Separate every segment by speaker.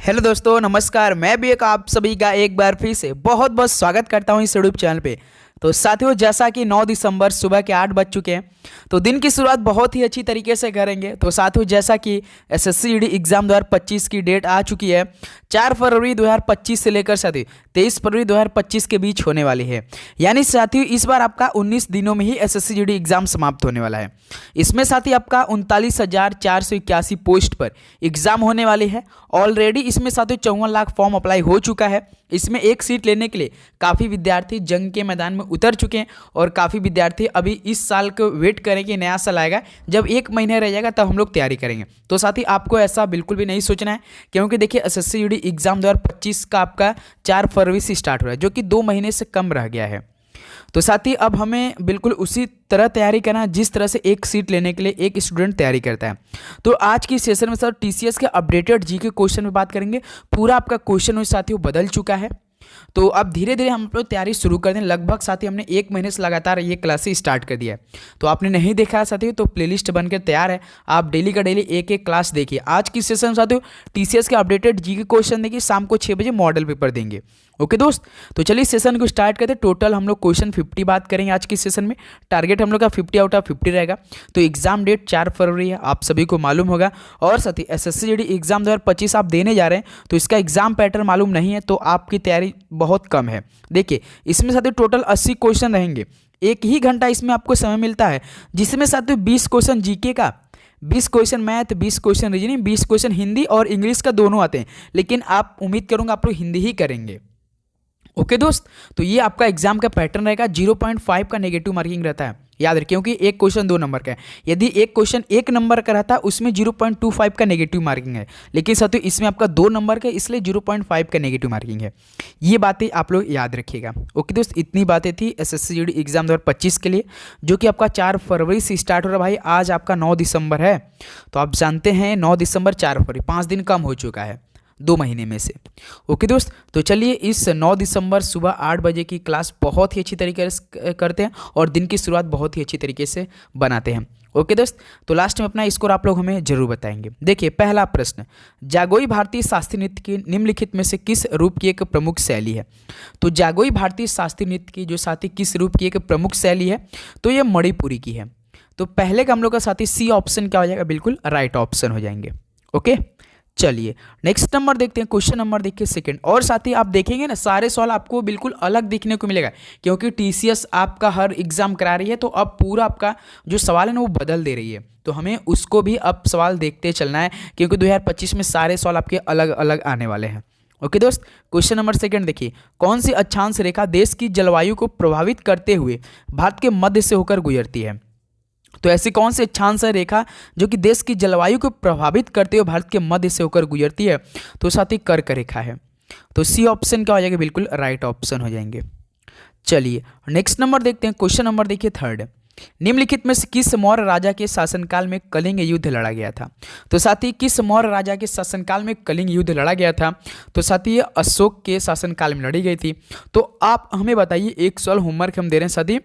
Speaker 1: Hello दोस्तों, नमस्कार। मैं भी आप सभी का एक बार फिर से बहुत बहुत स्वागत करता हूं इस यूट्यूब चैनल पे। तो साथियों, जैसा कि 9 दिसंबर सुबह के 8 बज चुके हैं, तो दिन की शुरुआत बहुत ही अच्छी तरीके से करेंगे। तो साथियों, जैसा कि एसएससी जीडी एग्जाम 2025 की डेट आ चुकी है, 4 फरवरी 2025 से लेकर साथियों 23 फरवरी 2025 के बीच होने वाली है। यानी साथियों, इस बार आपका 19 दिनों में ही एसएससी जीडी एग्जाम समाप्त होने वाला है। इसमें साथ ही आपका 39,481 पोस्ट पर एग्जाम होने वाली है। ऑलरेडी इसमें साथियों 54 लाख फॉर्म अप्लाई हो चुका है। इसमें एक सीट लेने के लिए काफ़ी विद्यार्थी जंग के मैदान में उतर चुके हैं और काफ़ी विद्यार्थी अभी इस साल को वेट करें कि नया साल आएगा, जब 1 महीना रह जाएगा तब हम लोग तैयारी करेंगे। तो साथ ही आपको ऐसा बिल्कुल भी नहीं सोचना है, क्योंकि देखिए एसएससी जीडी एग्जाम 2025 का आपका 4 फरवरी से स्टार्ट हो रहा है, जो कि 2 महीने से कम रह गया है। तो साथ ही अब हमें बिल्कुल उसी तरह तैयारी करना है जिस तरह से एक सीट लेने के लिए एक स्टूडेंट तैयारी करता है। तो आज की सेशन में सर टीसीएस के अपडेटेड जी के क्वेश्चन में बात करेंगे। पूरा आपका क्वेश्चन साथियों बदल चुका है। तो अब धीरे धीरे हम लोग तैयारी शुरू कर दें। लगभग साथी हमने 1 महीने से लगातार ये क्लासेस स्टार्ट कर दिया है। तो आपने नहीं देखा है साथियों, तो प्लेलिस्ट बनकर तैयार है। आप डेली का डेली एक एक क्लास देखिए। आज की सेशन साथियों टीसीएस के अपडेटेड जी के क्वेश्चन देखिए, शाम को 6 बजे मॉडल पेपर देंगे। ओके दोस्त, तो चलिए सेशन को स्टार्ट करते हैं। टोटल हम लोग क्वेश्चन 50 बात करेंगे आज की सेशन में। टारगेट हम लोग का 50 आउट ऑफ 50 रहेगा। तो एग्जाम डेट 4 फरवरी है, आप सभी को मालूम होगा। और साथ ही एसएससी जीडी एग्जाम 2025 आप देने जा रहे हैं, तो इसका एग्जाम पैटर्न मालूम नहीं है, तो आपकी तैयारी बहुत कम है। देखिए इसमें साथियों टोटल 80 क्वेश्चन रहेंगे। 1 ही घंटा इसमें आपको समय मिलता है, जिसमें साथियों 20 क्वेश्चन जीके का, 20 question math, 20 question reasoning, 20 question Hindi और इंग्लिश का दोनों आते हैं। लेकिन आप उम्मीद करूंगा आप लोग हिंदी ही करेंगे। ओके दोस्त, तो ये आपका एग्जाम का पैटर्न रहेगा। 0.5 का नेगेटिव मार्किंग रहता है, याद रखिए, क्योंकि एक क्वेश्चन 2 नंबर का है। यदि एक क्वेश्चन 1 नंबर का रहता है उसमें 0.25 का नेगेटिव मार्किंग है, लेकिन साथियों इसमें आपका 2 नंबर का, इसलिए 0.5 का नेगेटिव मार्किंग है। ये बातें आप लोग याद रखिएगा। ओके दोस्त, इतनी बातें थी एसएससी जीडी एग्जाम 2025 के लिए, जो कि आपका 4 फरवरी से स्टार्ट हो रहा है। भाई आज आपका 9 दिसंबर है, तो आप जानते हैं 9 दिसंबर 4 फरवरी 5 दिन कम हो चुका है 2 महीने में से। ओके दोस्त, तो चलिए इस 9 दिसंबर सुबह 8 बजे की क्लास बहुत ही अच्छी तरीके से करते हैं और दिन की शुरुआत बहुत ही अच्छी तरीके से बनाते हैं। ओके दोस्त, तो लास्ट में अपना स्कोर आप लोग हमें जरूर बताएंगे। देखिए पहला प्रश्न, जागोई भारतीय शास्त्रीय नृत्य की निम्नलिखित में से किस रूप की एक प्रमुख शैली है? तो जागोई भारतीय शास्त्रीय नृत्य की जो साथी किस रूप की एक प्रमुख शैली है, तो ये मणिपुरी की है। तो पहले का हम लोग का साथी सी ऑप्शन क्या हो जाएगा, बिल्कुल राइट ऑप्शन हो जाएंगे। ओके, चलिए नेक्स्ट नंबर देखते हैं। क्वेश्चन नंबर देखिए सेकंड। और साथ ही आप देखेंगे ना, सारे सवाल आपको बिल्कुल अलग देखने को मिलेगा, क्योंकि टीसीएस आपका हर एग्जाम करा रही है। तो अब पूरा आपका जो सवाल है ना वो बदल दे रही है, तो हमें उसको भी अब सवाल देखते चलना है, क्योंकि 2025 में सारे सवाल आपके अलग अलग आने वाले हैं। ओके दोस्त, क्वेश्चन नंबर सेकंड देखिए, कौन सी अक्षांश रेखा देश की जलवायु को प्रभावित करते हुए भारत के मध्य से होकर गुजरती है? तो ऐसी कौन सी अक्षांश रेखा जो कि देश की जलवायु को प्रभावित करते हुए भारत के मध्य से होकर गुजरती है? तो साथ ही कर्क रेखा है। तो सी ऑप्शन क्या हो जाएगा, बिल्कुल राइट ऑप्शन हो जाएंगे। चलिए नेक्स्ट नंबर देखते हैं। क्वेश्चन नंबर देखिए थर्ड, निम्नलिखित में से किस मौर्य राजा के शासनकाल में कलिंग युद्ध लड़ा गया था? तो साथ ही किस मौर्य राजा के शासनकाल में कलिंग युद्ध लड़ा गया था? तो साथ ही अशोक के शासनकाल में लड़ी गई थी। तो आप हमें बताइए, एक सवाल होमवर्क हम दे रहे हैं साथ ही,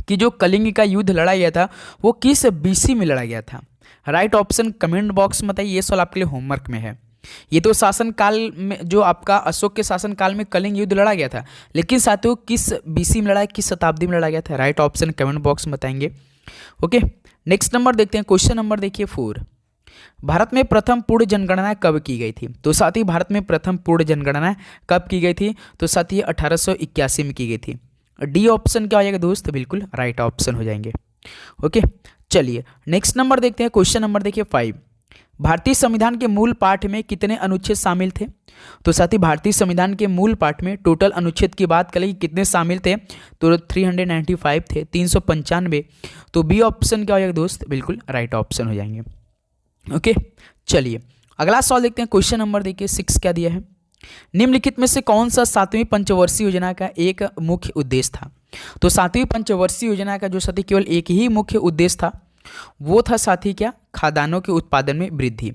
Speaker 1: कि जो कलिंग का युद्ध लड़ा गया था वो किस बीसी में लड़ा गया था? राइट ऑप्शन कमेंट बॉक्स में बताइए। ये सवाल आपके लिए होमवर्क में है। ये तो शासनकाल में जो आपका अशोक के शासनकाल में कलिंग युद्ध लड़ा गया था, लेकिन साथियों किस बीसी में लड़ा, किस शताब्दी में लड़ा गया था? राइट ऑप्शन कमेंट बॉक्स में बताएंगे। ओके, नेक्स्ट नंबर देखते हैं। क्वेश्चन नंबर देखिए 4, भारत में प्रथम पूर्ण जनगणना कब की गई थी? तो साथ ही भारत में प्रथम पूर्ण जनगणना कब की गई थी? तो साथ ही 1881 में की गई थी। डी ऑप्शन क्या हो जाएगा दोस्त, बिल्कुल राइट ऑप्शन हो जाएंगे। ओके, चलिए नेक्स्ट नंबर देखते हैं। क्वेश्चन नंबर देखिए 5, भारतीय संविधान के मूल पाठ में कितने अनुच्छेद शामिल थे? तो साथ ही भारतीय संविधान के मूल पाठ में टोटल अनुच्छेद की बात करें कितने शामिल थे, तो 395 थे, 395। तो बी ऑप्शन क्या हो जाएगा दोस्त, बिल्कुल राइट ऑप्शन हो जाएंगे। ओके, चलिए अगला सवाल देखते हैं। क्वेश्चन नंबर देखिए 6 क्या दिया है, निम्नलिखित में से कौन सा 7वीं पंचवर्षीय योजना का एक मुख्य उद्देश्य था? तो 7वीं पंचवर्षीय योजना का जो साथी केवल एक ही मुख्य उद्देश्य था, वो था साथी क्या, खाद्यान्नों के उत्पादन में वृद्धि।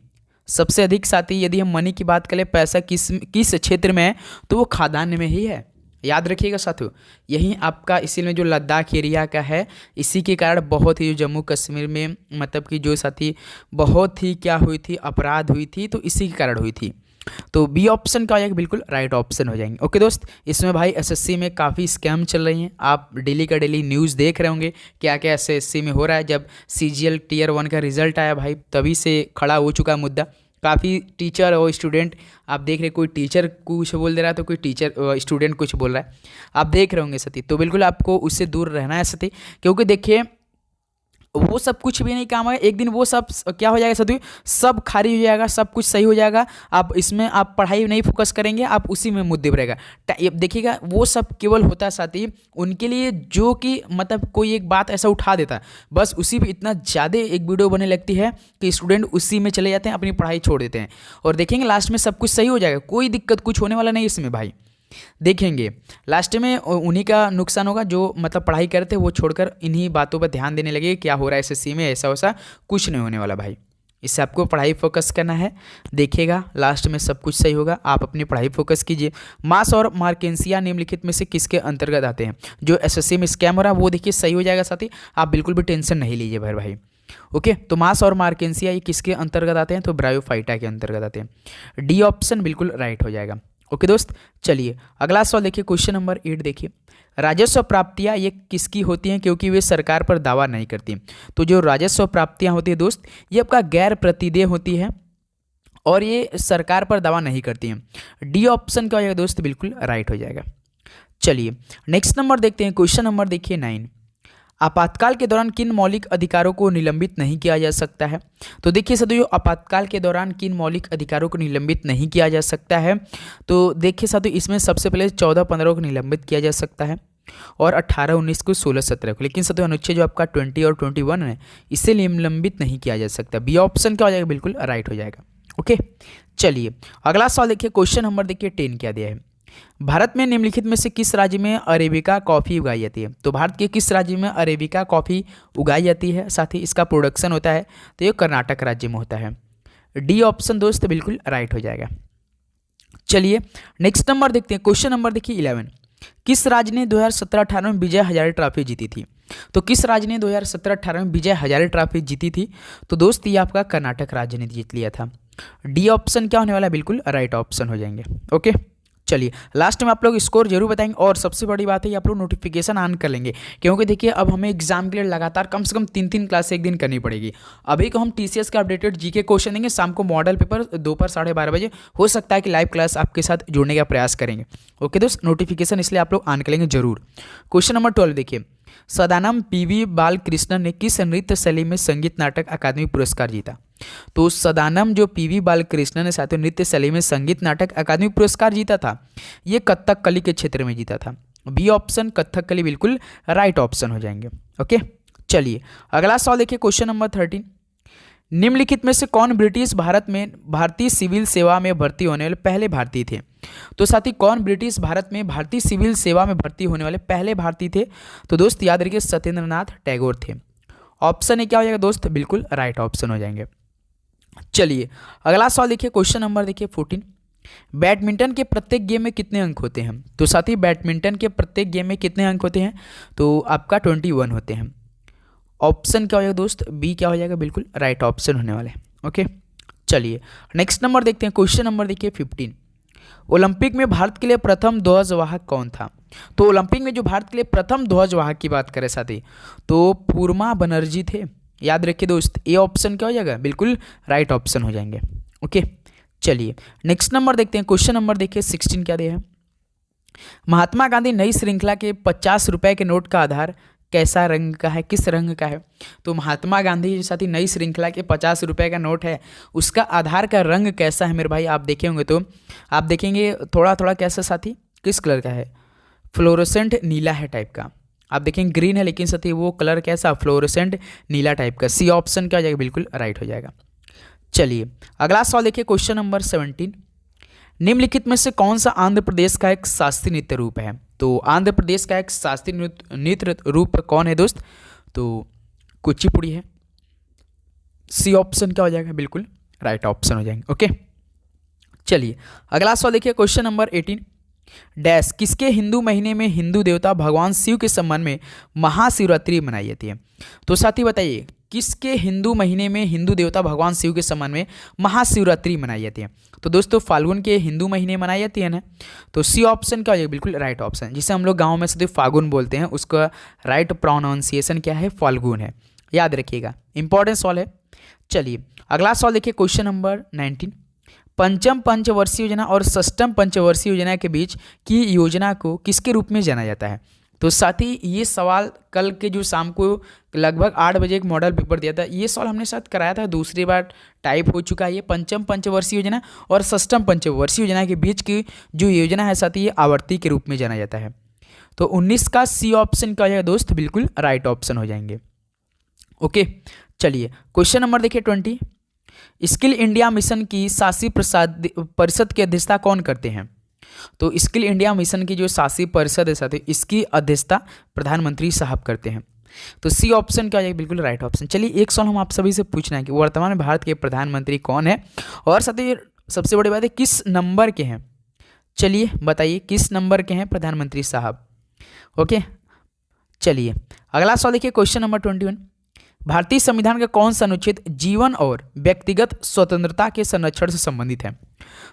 Speaker 1: सबसे अधिक साथी यदि हम मनी की बात करें, पैसा किस क्षेत्र में है, तो वो खाद्यान्न में ही है। याद रखिएगा साथियों, यही आपका इसीलिए जो लद्दाख एरिया का है, इसी के कारण बहुत ही जो जम्मू कश्मीर में मतलब कि जो साथी बहुत ही क्या हुई थी, अपराध हुई थी, तो इसी के कारण हुई थी। तो बी ऑप्शन का हो जाएगा, बिल्कुल राइट ऑप्शन हो जाएंगे। ओके दोस्त, इसमें भाई एसएससी में काफ़ी स्कैम चल रही हैं, आप डेली का डेली न्यूज़ देख रहे होंगे क्या क्या एसएससी में हो रहा है। जब सीजीएल टीयर 1 का रिजल्ट आया भाई, तभी से खड़ा हो चुका है मुद्दा। काफ़ी टीचर और स्टूडेंट आप देख रहे, कोई टीचर कुछ बोल दे रहा है तो कोई टीचर स्टूडेंट कुछ बोल रहा है, आप देख रहे होंगे सती। तो बिल्कुल आपको उससे दूर रहना है सती, क्योंकि देखिए वो सब कुछ भी नहीं काम है, एक दिन वो सब क्या हो जाएगा सती, सब खारिज हो जाएगा, सब कुछ सही हो जाएगा। आप इसमें आप पढ़ाई नहीं फोकस करेंगे, आप उसी में मुद्दे पर रहेगा। देखिएगा वो सब केवल होता है साथी उनके लिए जो कि मतलब कोई एक बात ऐसा उठा देता है, बस उसी पे इतना ज़्यादा एक वीडियो बनने लगती है कि स्टूडेंट उसी में चले जाते हैं, अपनी पढ़ाई छोड़ देते हैं। और देखेंगे लास्ट में सब कुछ सही हो जाएगा, कोई दिक्कत कुछ होने वाला नहीं इसमें भाई। देखेंगे लास्ट में उन्हीं का नुकसान होगा जो मतलब पढ़ाई करते वो छोड़कर इन्हीं बातों पर ध्यान देने लगे, क्या हो रहा है एसएससी में, ऐसा वैसा कुछ नहीं होने वाला भाई। इससे आपको पढ़ाई फोकस करना है, देखिएगा लास्ट में सब कुछ सही होगा, आप अपनी पढ़ाई फोकस कीजिए। मास और मार्केंसिया निम्नलिखित में से किसके अंतर्गत आते हैं? जो एसएससी में स्कैम हो रहा है वो देखिए सही हो जाएगा साथी, आप बिल्कुल भी टेंशन नहीं लीजिए भाई। ओके, तो मास और मार्केंसिया ये किसके अंतर्गत आते हैं? तो ब्रायोफाइटा के अंतर्गत आते हैं। डी ऑप्शन बिल्कुल राइट हो जाएगा। ओके दोस्त, चलिए अगला सवाल देखिए, क्वेश्चन नंबर 8 देखिए, राजस्व प्राप्तियां ये किसकी होती हैं क्योंकि वे सरकार पर दावा नहीं करती? तो जो राजस्व प्राप्तियां होती है दोस्त, ये आपका गैर प्रतिदेय होती है और ये सरकार पर दावा नहीं करती हैं। डी ऑप्शन क्या हो जाएगा दोस्त, बिल्कुल राइट हो जाएगा। चलिए नेक्स्ट नंबर देखते हैं, क्वेश्चन नंबर देखिए 9, आपातकाल के दौरान किन मौलिक अधिकारों को निलंबित नहीं किया जा सकता है? तो देखिए साथियों, आपातकाल के दौरान किन मौलिक अधिकारों को निलंबित नहीं किया जा सकता है? तो देखिए साथियों, इसमें सबसे पहले 14-15 को निलंबित किया जा सकता है और 18-19 को, 16-17 को। लेकिन साथियों अनुच्छेद जो आपका 20 और 21 है, इसे निलंबित नहीं किया जा सकता। बी ऑप्शन क्या हो जाएगा, बिल्कुल राइट हो जाएगा। ओके, चलिए अगला सवाल देखिए, क्वेश्चन नंबर देखिए 10 क्या दिया है, भारत में निम्नलिखित में से किस राज्य में अरेबिका कॉफ़ी उगाई जाती है? तो भारत के किस राज्य में अरेबिका कॉफ़ी उगाई जाती है, साथ ही इसका प्रोडक्शन होता है? तो ये कर्नाटक राज्य में होता है। डी ऑप्शन दोस्त बिल्कुल राइट हो जाएगा। चलिए नेक्स्ट नंबर देखते हैं, क्वेश्चन नंबर देखिए 11, किस राज्य ने 2017-18 में विजय हजारे ट्रॉफी जीती थी? तो किस राज्य ने 2017-18 में विजय हजारे ट्रॉफी जीती थी? तो दोस्त ये आपका कर्नाटक राज्य ने जीत लिया था। डी ऑप्शन क्या होने वाला है, बिल्कुल राइट ऑप्शन हो जाएंगे। ओके, चलिए लास्ट में आप लोग स्कोर जरूर बताएंगे और सबसे बड़ी बात है ये आप लोग नोटिफिकेशन ऑन कर लेंगे, क्योंकि देखिए अब हमें एग्जाम के लिए लगातार कम से कम 3-3 क्लास एक दिन करनी पड़ेगी। अभी को हम टीसीएस का अपडेटेड जीके क्वेश्चन देंगे, शाम को मॉडल पेपर दोपहर 12:30 बजे, हो सकता है कि लाइव क्लास आपके साथ जुड़ने का प्रयास करेंगे। ओके दोस्त, नोटिफिकेशन इसलिए आप लोग ऑन कर लेंगे जरूर। क्वेश्चन नंबर 12 देखिए, सदानंद पीवी बालकृष्णन ने किस नृत्य शैली में संगीत नाटक अकादमी पुरस्कार जीता? तो सदानंद जो पीवी बालकृष्णन ने साथियों नृत्य शैली में संगीत नाटक अकादमी पुरस्कार जीता था, ये कथकली के क्षेत्र में जीता था। बी ऑप्शन कथकली बिल्कुल राइट ऑप्शन हो जाएंगे। ओके, चलिए अगला सवाल देखिए, क्वेश्चन नंबर 13, निम्नलिखित में से कौन ब्रिटिश भारत में भारतीय सिविल सेवा में भर्ती होने वाले पहले भारतीय थे? तो साथी कौन ब्रिटिश भारत में भारतीय सिविल सेवा में भर्ती होने वाले पहले भारतीय थे? तो दोस्त याद रखिए सत्येंद्रनाथ टैगोर थे। ऑप्शन ए क्या हो जाएगा दोस्त, बिल्कुल राइट ऑप्शन हो जाएंगे। चलिए अगला सवाल देखिए, क्वेश्चन नंबर देखिए 14, बैडमिंटन के प्रत्येक गेम में कितने अंक होते हैं? तो साथी बैडमिंटन के प्रत्येक गेम में कितने अंक होते हैं? तो आपका 21 होते हैं। ऑप्शन क्या हो जाएगा दोस्त, बी क्या हो जाएगा, बिल्कुल राइट ऑप्शन होने वाले हैं। ओके, चलिए नेक्स्ट नंबर देखते हैं, क्वेश्चन नंबर देखिए 15, ओलंपिक में भारत के लिए प्रथम ध्वजवाहक कौन था? तो ओलंपिक में जो भारत के लिए प्रथम ध्वजवाहक की बात करें साथी, तो पूर्मा बनर्जी थे। याद रखिए दोस्त, ए ऑप्शन क्या हो जाएगा, बिल्कुल राइट ऑप्शन हो जाएंगे। ओके, चलिए नेक्स्ट नंबर देखते हैं, क्वेश्चन नंबर देखिए 16 क्या दिया है, महात्मा गांधी नई श्रृंखला के 50 रुपए के नोट का आधार कैसा रंग का है, किस रंग का है? तो महात्मा गांधी जो साथी नई श्रृंखला के 50 रुपए का नोट है, उसका आधार का रंग कैसा है मेरे भाई? आप देखे होंगे तो आप देखेंगे थोड़ा थोड़ा कैसा साथी, किस कलर का है? फ्लोरोसेंट नीला है टाइप का। आप देखेंगे ग्रीन है, लेकिन साथी वो कलर कैसा, फ्लोरोसेंट नीला टाइप का। सी ऑप्शन क्या हो जाएगा, बिल्कुल राइट हो जाएगा। चलिए अगला सवाल देखिए, क्वेश्चन नंबर 17, निम्नलिखित में से कौन सा आंध्र प्रदेश का एक शास्त्रीय नृत्य रूप है? तो आंध्र प्रदेश का एक शास्त्रीय नृत्य रूप कौन है दोस्त? तो कुचिपुड़ी है। सी ऑप्शन क्या हो जाएगा, बिल्कुल राइट ऑप्शन हो जाएंगे। ओके, चलिए अगला सवाल देखिए, क्वेश्चन नंबर 18, डैश किसके हिंदू महीने में हिंदू देवता भगवान शिव के संबंध में महाशिवरात्रि मनाई जाती है? तो साथी बताइए किसके हिंदू महीने में हिंदू देवता भगवान शिव के संबंध में महाशिवरात्रि मनाई जाती है? तो दोस्तों फाल्गुन के हिंदू महीने मनाई जाती है ना। तो सी ऑप्शन क्या हो जाएगा? बिल्कुल राइट ऑप्शन। जिसे हम लोग गाँव में सिर्फ फाल्गुन बोलते हैं, उसका राइट प्रोनाउंसिएशन क्या है? फाल्गुन है, याद रखिएगा, इंपॉर्टेंट सवाल है। चलिए अगला सवाल देखिए, क्वेश्चन नंबर 19। पंचम पंचवर्षीय योजना और षष्ठम पंचवर्षीय योजना के बीच की योजना को किसके रूप में जाना जाता है? तो साथ ही ये सवाल कल के जो शाम को लगभग 8 बजे एक मॉडल पेपर दिया था, ये सवाल हमने साथ कराया था, दूसरी बार टाइप हो चुका है। ये पंचम पंचवर्षीय योजना और षष्ठम पंचवर्षीय योजना के बीच की जो योजना है साथ ही ये आवर्ती के रूप में जाना जाता है। तो 19 का सी ऑप्शन क्या हो जाएगा दोस्त? बिल्कुल राइट ऑप्शन हो जाएंगे। ओके चलिए क्वेश्चन नंबर देखिए 20। स्किल इंडिया मिशन की शासी परिषद की अध्यक्षता कौन करते हैं? तो स्किल इंडिया मिशन की जो शासी परिषद है साथी, इसकी अध्यक्षता प्रधानमंत्री साहब करते हैं। तो सी ऑप्शन क्या हो जाएगा? बिल्कुल राइट ऑप्शन। चलिए एक सवाल हम आप सभी से पूछना है कि वर्तमान में भारत के प्रधानमंत्री कौन है, और साथ ही सबसे बड़ी बात है किस नंबर के हैं? चलिए बताइए किस नंबर के हैं प्रधानमंत्री साहब? ओके चलिए अगला सवाल देखिए, क्वेश्चन नंबर 21। भारतीय संविधान का कौन सा अनुच्छेद जीवन और व्यक्तिगत स्वतंत्रता के संरक्षण से संबंधित है?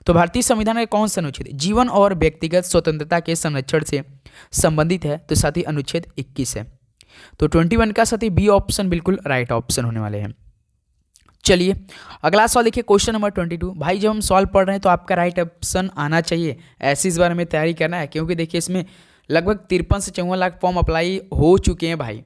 Speaker 1: तो भारतीय संविधान का कौन सा अनुच्छेद जीवन और व्यक्तिगत स्वतंत्रता के संरक्षण से संबंधित है? तो साथ ही अनुच्छेद 21 है। तो 21 का साथ ही बी ऑप्शन बिल्कुल राइट ऑप्शन होने वाले हैं। चलिए अगला सवाल देखिए, क्वेश्चन नंबर 22। भाई जब हम सवाल पढ़ रहे हैं तो आपका राइट ऑप्शन आना चाहिए, ऐसी इस बार में तैयारी करना है, क्योंकि देखिए इसमें लगभग 53 से 54 लाख फॉर्म अप्लाई हो चुके हैं भाई।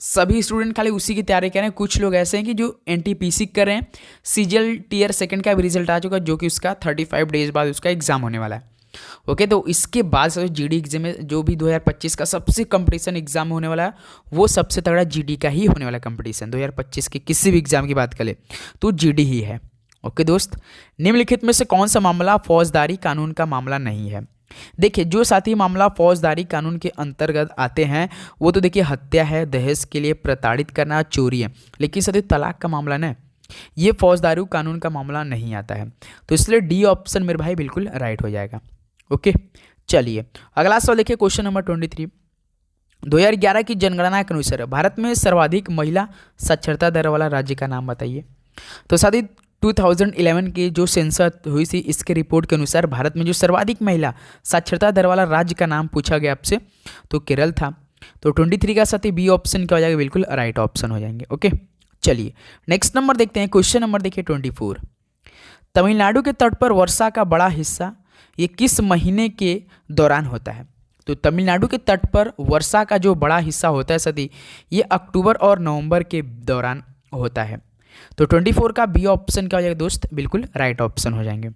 Speaker 1: सभी स्टूडेंट खाली उसी की तैयारी कर रहे हैं। कुछ लोग ऐसे हैं कि जो एनटीपीसी कर रहे हैं, सीजीएल टीयर सेकंड का भी रिजल्ट आ चुका है, जो कि उसका 35 डेज बाद उसका एग्जाम होने वाला है। ओके तो इसके बाद से जीडी एग्जाम में जो भी 2025 का सबसे कंपटीशन एग्जाम होने वाला है, वो सबसे तगड़ा जीडी का ही होने वाला कंपटीशन। 2025 के किसी भी एग्जाम की बात करें तो जीडी ही है। ओके दोस्त, निम्नलिखित में से कौन सा मामला फौजदारी कानून का मामला नहीं है? देखिए जो साथी मामला फौजदारी कानून के अंतर्गत आते हैं वो तो देखिए हत्या है, दहेज के लिए प्रताड़ित करना, चोरी है, लेकिन साथी तलाक का मामला ना, ये फौजदारी कानून का मामला नहीं आता है। तो इसलिए डी ऑप्शन मेरे भाई बिल्कुल राइट हो जाएगा। ओके चलिए अगला सवाल देखिए, क्वेश्चन नंबर 23। 2011 की जनगणना के अनुसार भारत में सर्वाधिक महिला साक्षरता दर वाला राज्य का नाम बताइए। तो साथी 2011 की जो सेंसस हुई थी, इसके रिपोर्ट के अनुसार भारत में जो सर्वाधिक महिला साक्षरता दर वाला राज्य का नाम पूछा गया आपसे, तो केरल था। तो 23 का साथ ही बी ऑप्शन क्या हो जाएगा? बिल्कुल राइट ऑप्शन हो जाएंगे। ओके चलिए नेक्स्ट नंबर देखते हैं, क्वेश्चन नंबर देखिए 24। तमिलनाडु के तट पर वर्षा का बड़ा हिस्सा ये किस महीने के दौरान होता है? तो तमिलनाडु के तट पर वर्षा का जो बड़ा हिस्सा होता है सदी, ये अक्टूबर और नवंबर के दौरान होता है। तो 24 का बी ऑप्शन क्या हो जाएगा दोस्त? बिल्कुल राइट ऑप्शन हो जाएंगे।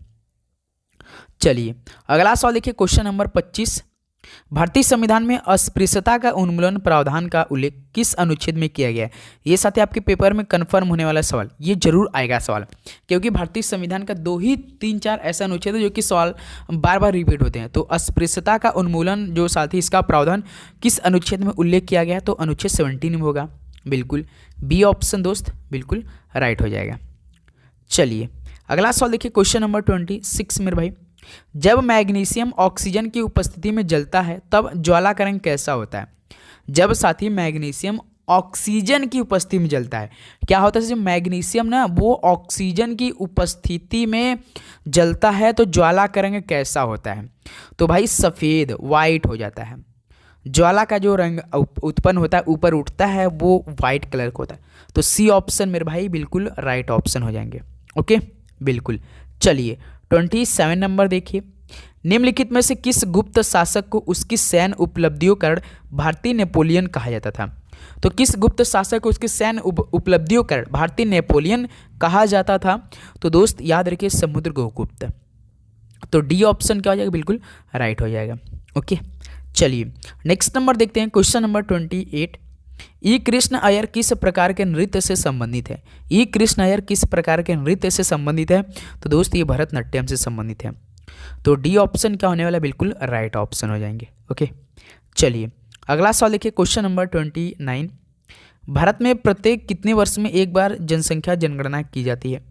Speaker 1: चलिए अगला सवाल देखिए, क्वेश्चन नंबर 25। भारतीय संविधान में अस्पृश्यता का उन्मूलन प्रावधान का उल्लेख किस अनुच्छेद में किया गया है? ये साथ ही आपके पेपर में कंफर्म होने वाला सवाल, ये जरूर आएगा सवाल, क्योंकि भारतीय संविधान का 2 ही 3-4 ऐसा अनुच्छेद है जो कि सवाल बार बार रिपीट होते हैं। तो अस्पृश्यता का उन्मूलन जो साथ ही इसका प्रावधान किस अनुच्छेद में उल्लेख किया गया है? तो अनुच्छेद 17 में होगा। बिल्कुल बी ऑप्शन दोस्त बिल्कुल राइट हो जाएगा। चलिए अगला सवाल देखिए, क्वेश्चन नंबर 26 मेरे भाई। जब मैग्नीशियम ऑक्सीजन की उपस्थिति में जलता है तब ज्वाला का रंग कैसा होता है? जब साथी मैग्नीशियम ऑक्सीजन की उपस्थिति में जलता है, क्या होता है? जब मैग्नीशियम ना वो ऑक्सीजन की उपस्थिति में जलता है तो ज्वाला का रंग कैसा होता है? तो भाई सफ़ेद, वाइट हो जाता है। ज्वाला का जो रंग उत्पन्न होता है, ऊपर उठता है, वो वाइट कलर का होता है। तो सी ऑप्शन मेरे भाई बिल्कुल राइट ऑप्शन हो जाएंगे। ओके बिल्कुल। चलिए 27 नंबर देखिए, निम्नलिखित में से किस गुप्त शासक को उसकी सैन्य उपलब्धियों के कारण भारतीय नेपोलियन कहा जाता था? तो किस गुप्त शासक को उसकी सैन्य उपलब्धियों के कारण भारतीय नेपोलियन कहा जाता था? तो दोस्त याद रखिए समुद्रगुप्त। तो डी ऑप्शन क्या हो जाएगा? बिल्कुल राइट हो जाएगा। ओके चलिए नेक्स्ट नंबर देखते हैं, क्वेश्चन नंबर 28। ई कृष्ण अय्यर किस प्रकार के नृत्य से संबंधित है? ई कृष्ण अय्यर किस प्रकार के नृत्य से संबंधित है? तो दोस्त ये भरतनाट्यम से संबंधित है। तो डी ऑप्शन क्या होने वाला है? बिल्कुल राइट ऑप्शन हो जाएंगे। ओके चलिए अगला सवाल देखिए, क्वेश्चन नंबर 29। भारत में प्रत्येक कितने वर्ष में एक बार जनसंख्या जनगणना की जाती है?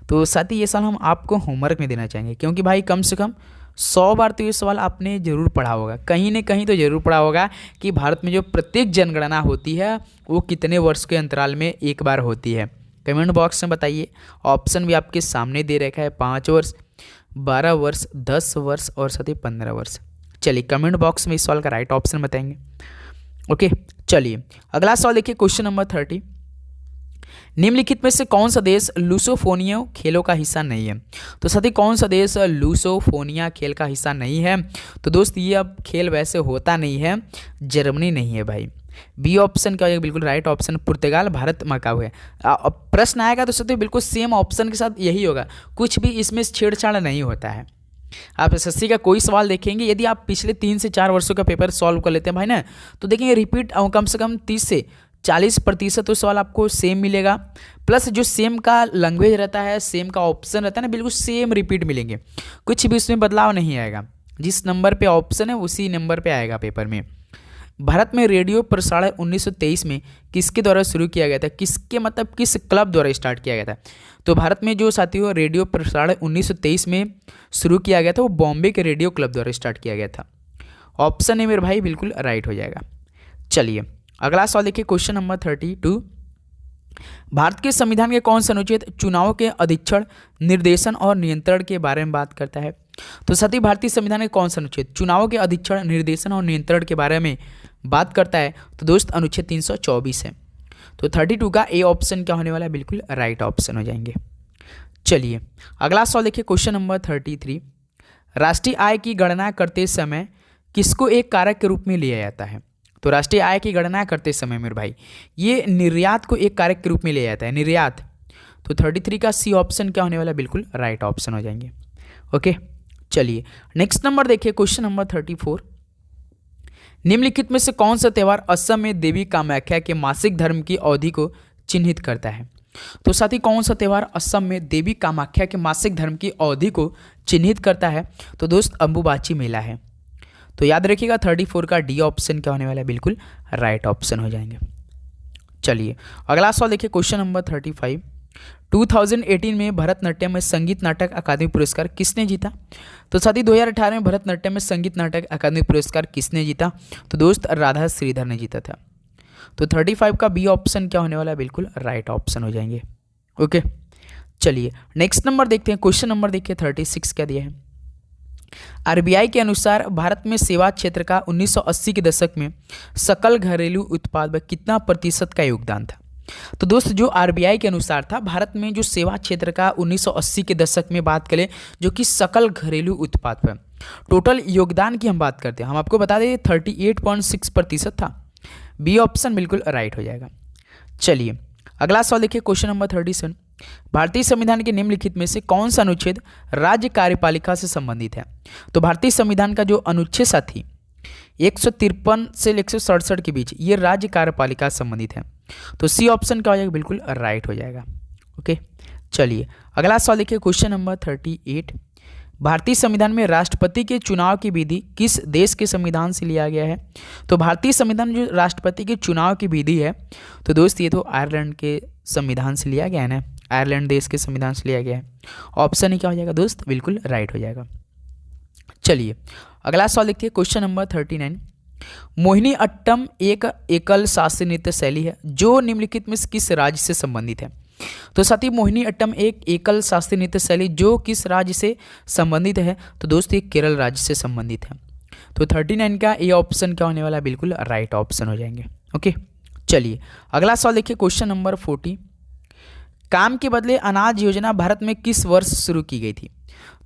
Speaker 1: तो साथ ही ये साल हम आपको होमवर्क में देना चाहेंगे, क्योंकि भाई कम से कम 100 बार तो ये सवाल आपने जरूर पढ़ा होगा, कहीं ना कहीं तो जरूर पढ़ा होगा कि भारत में जो प्रत्येक जनगणना होती है वो कितने वर्ष के अंतराल में एक बार होती है। कमेंट बॉक्स में बताइए। ऑप्शन भी आपके सामने दे रखा है, 5 वर्ष, 12 वर्ष, 10 वर्ष और साथ ही 15 वर्ष। चलिए कमेंट बॉक्स में इस सवाल का राइट ऑप्शन बताएंगे। ओके, चलिए अगला सवाल देखिए, क्वेश्चन नंबर 30। निम्नलिखित में से कौन सा देश लूसोफोनिया खेलों का हिस्सा नहीं है? तो साथी कौन सा देश लूसोफोनिया खेल का हिस्सा नहीं है? तो दोस्त ये अब खेल वैसे होता नहीं है, जर्मनी नहीं है भाई। बी ऑप्शन का बिल्कुल राइट ऑप्शन पुर्तगाल, भारत, मकाऊ है। अब प्रश्न आएगा तो साथी बिल्कुल सेम ऑप्शन के साथ यही होगा, कुछ भी इसमें छेड़छाड़ नहीं होता है। आप एसएससी का कोई सवाल देखेंगे, यदि आप पिछले 3 से 4 वर्षों का पेपर सॉल्व कर लेते हैं भाई ना, तो देखेंगे रिपीट कम से कम 30 से 40% तो सवाल आपको सेम मिलेगा, प्लस जो सेम का लैंग्वेज रहता है, सेम का ऑप्शन रहता है ना, बिल्कुल सेम रिपीट मिलेंगे, कुछ भी उसमें बदलाव नहीं आएगा। जिस नंबर पे ऑप्शन है उसी नंबर पे आएगा पेपर में। भारत में रेडियो प्रसारण 1923 में किसके द्वारा शुरू किया गया था? किसके मतलब किस क्लब द्वारा स्टार्ट किया गया था? तो भारत में जो साथियों रेडियो प्रसारण 1923 में शुरू किया गया था वो बॉम्बे के रेडियो क्लब द्वारा स्टार्ट किया गया था। ऑप्शन है मेरे भाई बिल्कुल राइट हो जाएगा। चलिए अगला सवाल देखिए, क्वेश्चन नंबर 32। भारत के संविधान के कौन सा अनुच्छेद चुनाव के अधीक्षण, निर्देशन और नियंत्रण के बारे में बात करता है? तो साथी भारतीय संविधान के कौन सा अनुच्छेद चुनाव के अधीक्षण, निर्देशन और नियंत्रण के बारे में बात करता है? तो दोस्त अनुच्छेद 324 है। तो 32 का ए ऑप्शन क्या होने वाला है? बिल्कुल राइट ऑप्शन हो जाएंगे। चलिए अगला सवाल देखिए, क्वेश्चन नंबर 33। राष्ट्रीय आय की गणना करते समय किसको एक कारक के रूप में लिया जाता है? तो राष्ट्रीय आय की गणना करते समय मेरे भाई ये निर्यात को एक कारक के रूप में लिया जाता है, निर्यात। तो 33 का सी ऑप्शन क्या होने वाला है? बिल्कुल राइट ऑप्शन हो जाएंगे। ओके, चलिए नेक्स्ट नंबर देखिए, क्वेश्चन नंबर 34। निम्नलिखित में से कौन सा त्यौहार असम में देवी कामाख्या के मासिक धर्म की अवधि को चिन्हित करता है? तो साथी कौन सा त्यौहार असम में देवी कामाख्या के मासिक धर्म की अवधि को चिन्हित करता है? तो दोस्त अम्बुबाची मेला है। तो याद रखिएगा 34 का डी ऑप्शन क्या होने वाला है? बिल्कुल राइट ऑप्शन हो जाएंगे। चलिए अगला सवाल देखिए, क्वेश्चन नंबर 35। 2018 में भरतनाट्यम में संगीत नाटक अकादमी पुरस्कार किसने जीता? तो साथी 2018 में भरतनाट्यम में संगीत नाटक अकादमी पुरस्कार किसने जीता? तो दोस्त राधा श्रीधर ने जीता था। तो 35 का बी ऑप्शन क्या होने वाला है? बिल्कुल राइट ऑप्शन हो जाएंगे। ओके, चलिए नेक्स्ट नंबर देखते हैं, क्वेश्चन नंबर देखिए 36 क्या दिया है। आरबीआई के अनुसार भारत में सेवा क्षेत्र का 1980 के दशक में सकल घरेलू उत्पाद में कितना प्रतिशत का योगदान था? तो दोस्त जो आरबीआई के अनुसार था, भारत में जो सेवा क्षेत्र का 1980 के दशक में बात करें, जो कि सकल घरेलू उत्पाद पर टोटल योगदान की हम बात करते हैं, हम आपको बता दें 38.6% था। बी ऑप्शन बिल्कुल राइट हो जाएगा। चलिए अगला सवाल देखिए, क्वेश्चन नंबर 37। भारतीय संविधान के निम्नलिखित में से कौन सा अनुच्छेद राज्य कार्यपालिका से संबंधित है? तो भारतीय संविधान का जो अनुच्छेद साथी 153 से 167 के बीच ये राज्य कार्यपालिका से संबंधित है। तो सी ऑप्शन क्या हो जाएगा? बिल्कुल राइट हो जाएगा। ओके, चलिए अगला सवाल देखिए, क्वेश्चन नंबर 38। भारतीय संविधान में राष्ट्रपति के चुनाव की विधि किस देश के संविधान से लिया गया है? तो भारतीय संविधान में जो राष्ट्रपति के चुनाव की विधि है, तो दोस्त ये तो आयरलैंड के संविधान से लिया गया है ना, आयरलैंड देश के संविधान से लिया गया है। ऑप्शन ही क्या हो जाएगा दोस्त? बिल्कुल राइट हो जाएगा। चलिए अगला सवाल देखिए, क्वेश्चन नंबर 39। मोहिनी अट्टम एक एकल शास्त्रीय नृत्य शैली है जो निम्नलिखित में किस राज्य से संबंधित है? तो साथी मोहिनी अट्टम एक एकल शास्त्रीय नृत्य शैली जो किस राज्य से संबंधित है? तो दोस्त ये केरल राज्य से संबंधित है। तो 39 का ए ऑप्शन क्या होने वाला है? बिल्कुल राइट ऑप्शन हो जाएंगे। ओके, चलिए अगला सवाल देखिए, क्वेश्चन नंबर 40। काम के बदले अनाज योजना भारत में किस वर्ष शुरू की गई थी?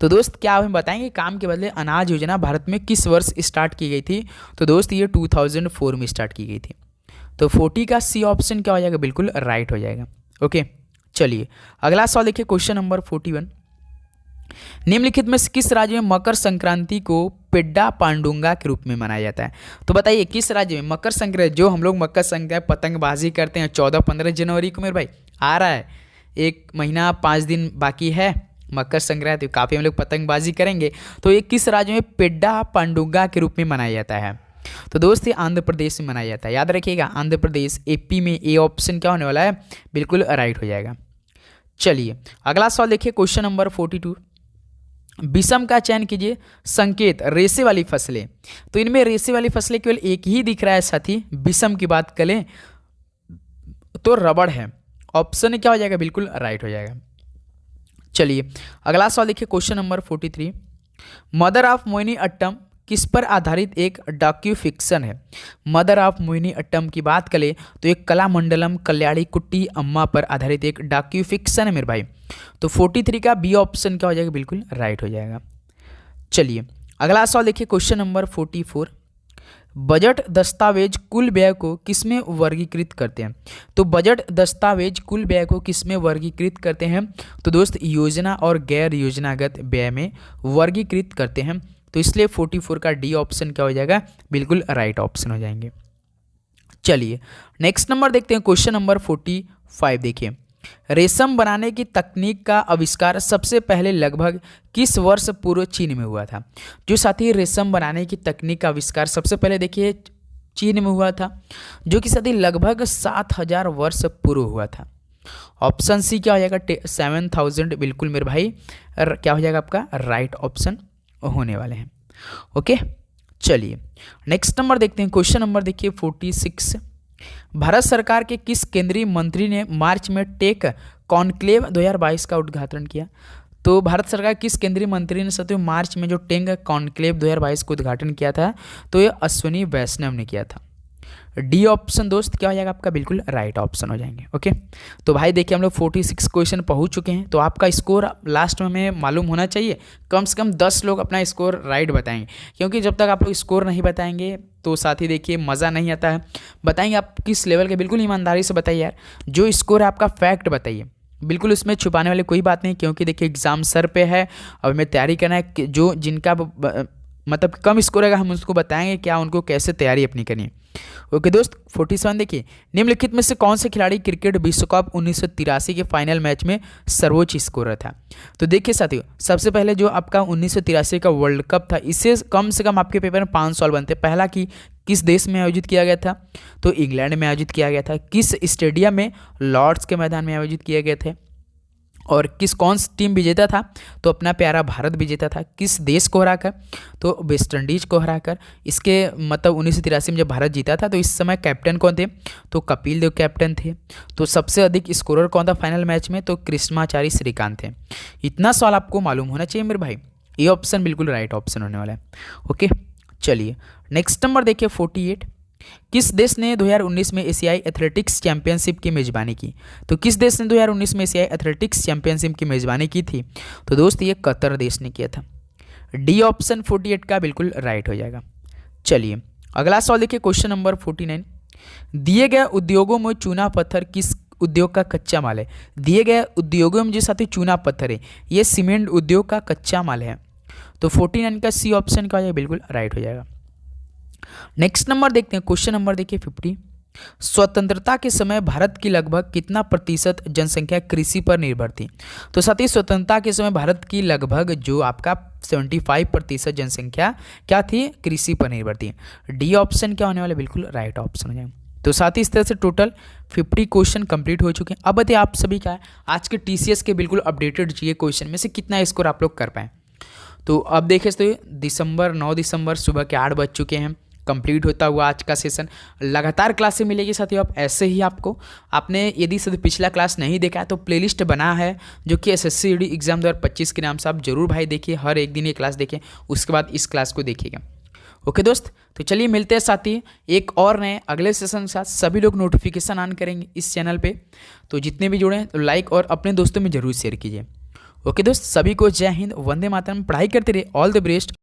Speaker 1: तो दोस्त क्या आप हमें बताएंगे काम के बदले अनाज योजना भारत में किस वर्ष स्टार्ट की गई थी? तो दोस्त ये 2004 में स्टार्ट की गई थी। तो 40 का सी ऑप्शन क्या हो जाएगा? बिल्कुल राइट हो जाएगा। ओके, चलिए अगला सवाल देखिए, क्वेश्चन नंबर 41। निम्नलिखित में किस राज्य में मकर संक्रांति को पेड्डा पांडुंगा के रूप में मनाया जाता है? तो बताइए किस राज्य में मकर संक्रांति, जो हम लोग मकर संक्रांति पतंगबाजी करते हैं 14-15 जनवरी को मेरे भाई आ रहा है, 1 महीना 5 दिन बाकी है मकर संक्रांति, काफ़ी हम लोग पतंगबाजी करेंगे। तो ये किस राज्य में पेड्डा पांडुंगा के रूप में मनाया जाता है? तो दोस्त ये आंध्र प्रदेश में मनाया जाता है। याद रखिएगा आंध्र प्रदेश, एपी में ए ऑप्शन क्या होने वाला है? बिल्कुल राइट हो जाएगा। चलिए अगला सवाल देखिए, क्वेश्चन नंबर 42। विषम का चयन कीजिए। संकेत रेशे वाली फसलें, तो इनमें रेशे वाली फसलें केवल एक ही दिख रहा है साथी। विषम की बात करें तो रबड़ है। ऑप्शन क्या हो जाएगा, बिल्कुल राइट हो जाएगा। चलिए अगला सवाल देखिए, question number 43। Mother of Mohiniyattam किस पर आधारित एक डॉक्यू फिक्शन है। मदर ऑफ मोहिनी अट्टम की बात करें तो एक कलामंडलम कल्याणी कुट्टी अम्मा पर आधारित एक डॉक्यू फिक्शन है मेरे भाई। तो 43 का बी ऑप्शन क्या हो जाएगा, बिल्कुल राइट हो जाएगा। चलिए अगला सवाल देखिए, क्वेश्चन नंबर 44। बजट दस्तावेज कुल व्यय को किसमें वर्गीकृत करते हैं। तो बजट दस्तावेज कुल व्यय को किसमें वर्गीकृत करते हैं, तो दोस्त योजना और गैर योजनागत व्यय में वर्गीकृत करते हैं। तो इसलिए 44 का डी ऑप्शन क्या हो जाएगा, बिल्कुल राइट ऑप्शन हो जाएंगे। चलिए नेक्स्ट नंबर देखते हैं, क्वेश्चन नंबर 45 देखिए। रेशम बनाने की तकनीक का आविष्कार सबसे पहले लगभग किस वर्ष पूर्व चीन में हुआ था। जो साथी रेशम बनाने की तकनीक का आविष्कार सबसे पहले देखिए चीन में हुआ था, जो कि साथी लगभग 7000 वर्ष पूर्व हुआ था। ऑप्शन सी क्या हो जाएगा, 7000, बिल्कुल मेरे भाई क्या हो जाएगा आपका राइट ऑप्शन होने वाले हैं। ओके चलिए नेक्स्ट नंबर देखते हैं, क्वेश्चन नंबर देखिए 46। भारत सरकार के किस केंद्रीय मंत्री ने मार्च में टेक कॉन्क्लेव 2022 का उद्घाटन किया। तो भारत सरकार किस केंद्रीय मंत्री ने साथियों मार्च में जो टेक कॉन्क्लेव 2022 का उद्घाटन किया था, तो ये अश्विनी वैष्णव ने किया था। डी ऑप्शन दोस्त क्या हो जाएगा आपका, बिल्कुल राइट ऑप्शन हो जाएंगे। ओके तो भाई देखिए हम लोग 46 क्वेश्चन पहुंच चुके हैं। तो आपका स्कोर लास्ट में हमें मालूम होना चाहिए, कम से कम 10 लोग अपना स्कोर राइट बताएंगे, क्योंकि जब तक आप लोग स्कोर नहीं बताएंगे तो साथ ही देखिए मज़ा नहीं आता है। बताएंगे आप किस लेवल के, बिल्कुल ईमानदारी से बताइए यार। जो स्कोर है आपका फैक्ट बताइए, बिल्कुल उसमें छुपाने वाली कोई बात नहीं, क्योंकि देखिए एग्जाम सर पे है और हमें तैयारी करना है। जो जिनका मतलब कम स्कोर रहेगा हम उसको बताएंगे क्या उनको कैसे तैयारी अपनी करनी है। ओके दोस्त 47 देखिए, निम्नलिखित में से कौन से खिलाड़ी क्रिकेट विश्व कप 1983 के फाइनल मैच में सर्वोच्च स्कोरर था। तो देखिए साथियों, सबसे पहले जो आपका 1983 का वर्ल्ड कप था, इससे कम से कम आपके पेपर में 5 सवाल बनते। पहला कि किस देश में आयोजित किया गया था, तो इंग्लैंड में आयोजित किया गया था। किस स्टेडियम में, लॉर्ड्स के मैदान में आयोजित किए गए थे। और कौन सी टीम विजेता था, तो अपना प्यारा भारत विजेता था। किस देश को हराकर, तो वेस्ट इंडीज को हराकर। इसके मतलब 1983 में जब भारत जीता था तो इस समय कैप्टन कौन थे, तो कपिल देव कैप्टन थे। तो सबसे अधिक स्कोरर कौन था फाइनल मैच में, तो कृष्णाचारी श्रीकांत थे। इतना सवाल आपको मालूम होना चाहिए मेरे भाई। ये ऑप्शन बिल्कुल राइट ऑप्शन होने वाला है। ओके चलिए नेक्स्ट नंबर देखिए 48। किस देश ने 2019 में एशियाई एथलेटिक्स चैंपियनशिप की मेजबानी की। तो किस देश ने 2019 में एशियाई एथलेटिक्स चैंपियनशिप की मेजबानी की थी, तो दोस्त ये कतर देश ने किया था। डी ऑप्शन 48 का बिल्कुल राइट हो जाएगा। चलिए अगला सवाल देखिए, क्वेश्चन नंबर 49। दिए गए उद्योगों में चूना पत्थर किस उद्योग का कच्चा माल है। दिए गए उद्योगों में जो साथी चूना पत्थर है, ये सीमेंट उद्योग का कच्चा माल है। तो 49 का सी ऑप्शन क्या हो जाएगा, बिल्कुल राइट हो जाएगा। नेक्स्ट नंबर देखते हैं, क्वेश्चन नंबर देखिए 50। स्वतंत्रता के समय भारत की लगभग कितना प्रतिशत जनसंख्या कृषि पर निर्भर थी। तो साथ ही स्वतंत्रता के समय भारत की लगभग जो आपका 75% जनसंख्या क्या थी, कृषि पर निर्भर थी। डी ऑप्शन क्या होने वाला, बिल्कुल राइट ऑप्शन हो जाएगा। तो साथ ही इस तरह से टोटल 50 क्वेश्चन कंप्लीट हो चुके हैं। अब बताइए आप सभी का आज के TCS के बिल्कुल अपडेटेड जीके क्वेश्चन में से कितना स्कोर आप लोग कर पाए। तो अब देखें तो 9 दिसंबर सुबह के 8 बज चुके हैं। कंप्लीट होता हुआ आज का सेशन, लगातार क्लासें मिलेगी साथियों। आप ऐसे ही आपने यदि सभी पिछला क्लास नहीं देखा है तो प्लेलिस्ट बना है जो कि SSC ED एग्जाम 2025 के नाम से, आप जरूर भाई देखिए। हर एक दिन ये क्लास देखें, उसके बाद इस क्लास को देखिएगा। ओके दोस्त, तो चलिए मिलते हैं साथी एक और नए अगले सेशन के साथ। सभी लोग नोटिफिकेशन ऑन करेंगे इस चैनल पे, तो जितने भी जुड़े हैं तो लाइक और अपने दोस्तों में जरूर शेयर कीजिए। ओके दोस्त, सभी को जय हिंद, वंदे मातरम। पढ़ाई करते रहिए, ऑल द बेस्ट।